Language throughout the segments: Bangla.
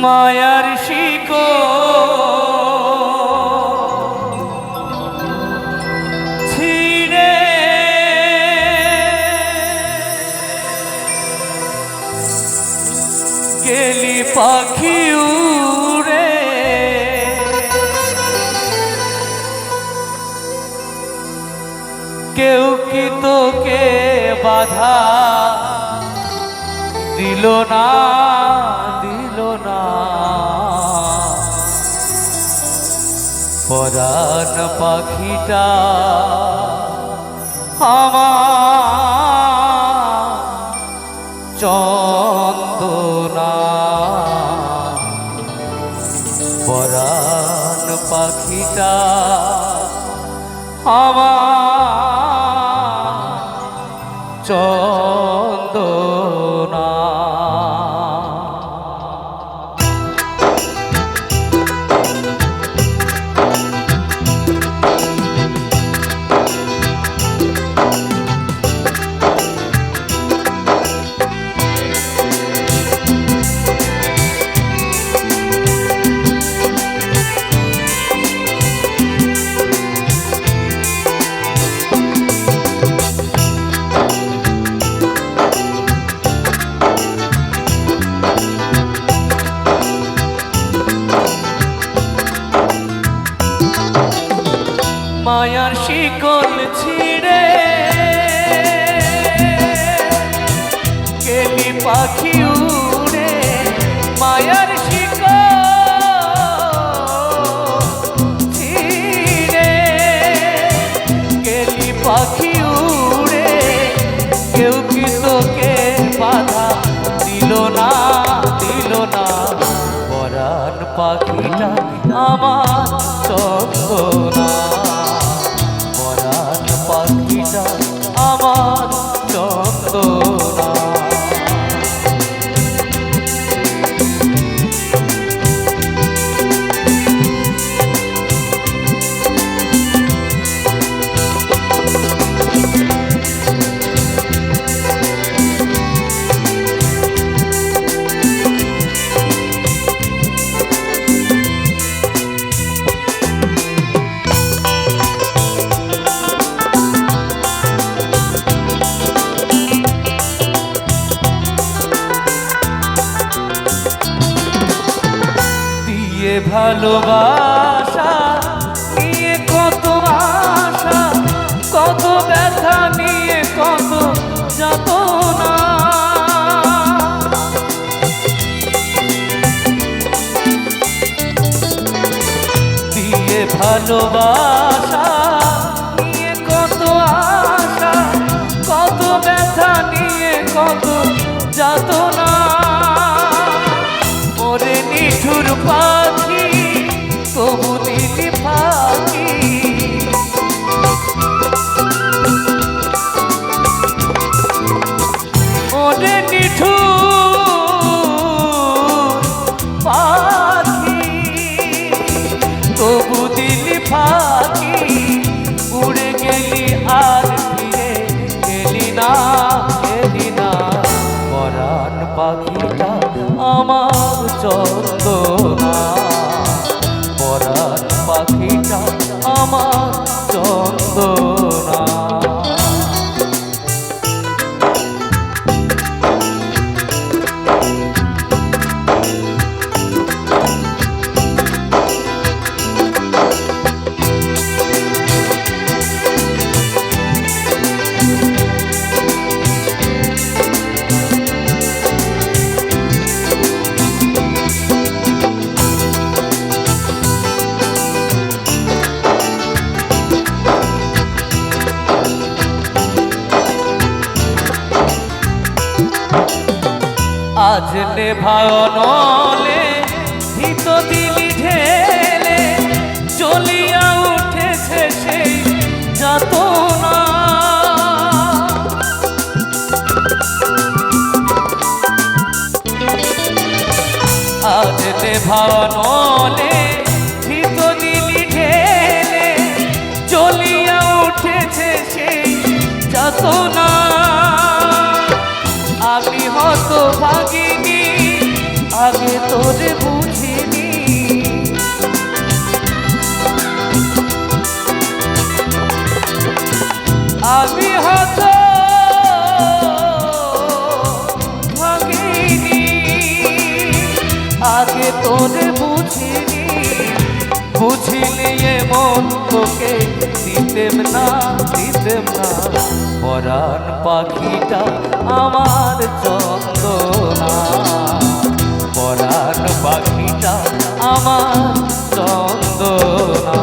মায়ার শিকড় ছিঁড়ে গেলি পাখি উড়ে, কেউ কি তোকে বাধা দিল না, দিল না। পরাণ পাখিটা আমার চন্দনা, পরাণ পাখিটা আমার চন্দনা। মায়ার শিকল ছিঁড়ে গেলি পাখি উড়ে, মায়ার শিকল ছিঁড়ে গেলি পাখি উড়ে, কেউ কি তোকে বাধা দিল না, দিল না। পরাণ পাখিটা আমার চন্দনা, পরাণ পাখিটা আমার চন্দনা। ভালোবাসা নিয়ে কত আশা, কত ব্যথা নিয়ে কত যাতনা, দিয়ে ভালোবাসা নিয়ে কত আশা, কত ব্যথা নিয়ে কত যাতনা। ওরে নিঠুর পাখি তবু দিলি পাখি, ওরে নিঠুর পাখি তবু দিলি পাখি, উড়ে গেলি আর ফিরে গেলি না, গেলি না। পরাণ পাখিটা আমার চন্দনা, পরাণ পাখিটা আমার চন্দনা। আজ নেভায়নলে হিত দিলি ঢেলে, চলিয়া উঠেছে সেই যাতনা। আজ নেভায়নলে হিত দিলি ঢেলে, চলিয়া উঠেছে সেই যাতনা। আমি হত ভাগিনী আগে তো তোরে বুঝিনি। আমি হয়তো ভাগিনি, আগে তোরে বুঝিনি। বুঝিলে এমন তোকে দিতেম না, দিতেম না। পরাণ পাখিটা আমার চন্দনা, পরাণ পাখিটা আমার চন্দনা।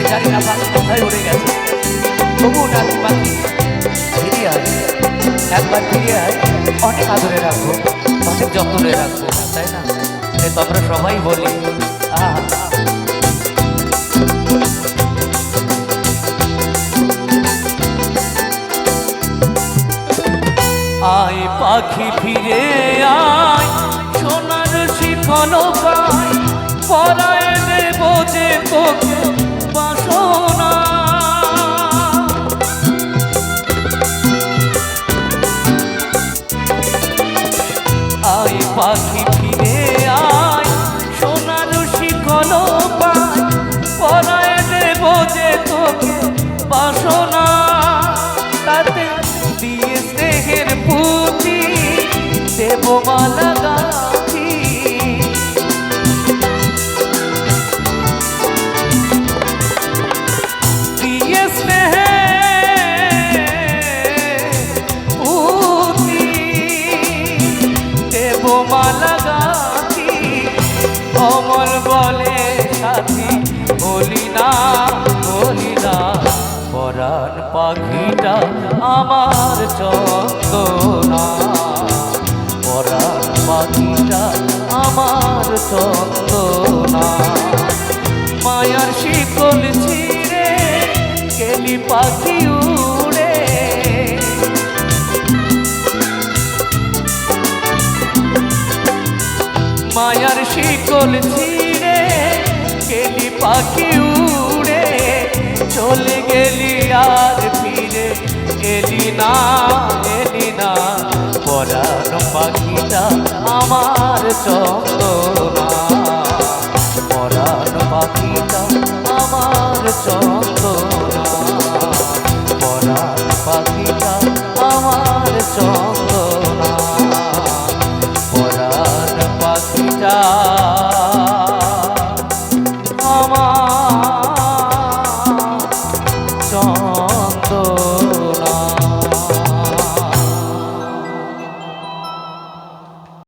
জানি না পাখি কোথায় উড়ে গেছে, তবু ডাকি পাখি ফিরে আয়, একবার ফিরে আয়। অনেক আদরে রাখবো, অনেক যত্নে রাখবো, তাই না? তাই তো আমরা সবাই বলি আয় পাখি ফিরে আয়, সোনার শিখন পায়, পরায় দেব যে তোকে বাসনা। আয় পাখি ফিরে আয়, সোনার শিখন পায়, পরায় দেব যে তোকে বাসনা। তাতে দিয়ে স্নেহের পুঁতি দেব মালা গাঁথি, দিয়ে স্নেহের পুঁতি দেব মালা গাঁথি। অমল বলে সাথী বলি না, বলি না। পরাণ পাখিটা আমার চন্দনা, পরাণ পাখিটা আমার চন্দনা। মায়ার শিকল ছিঁড়ে গেলি পাখি উড়ে, মায়ার শিকল ছিঁড়ে গেলি পাখি উড়ে। চলে গেলি আর ফিরে এলি না, এলি না। পরাণ পাখিটা আমার চন্দনা, পরাণ পাখিটা আমার চন্দনা, পরাণ পাখিটা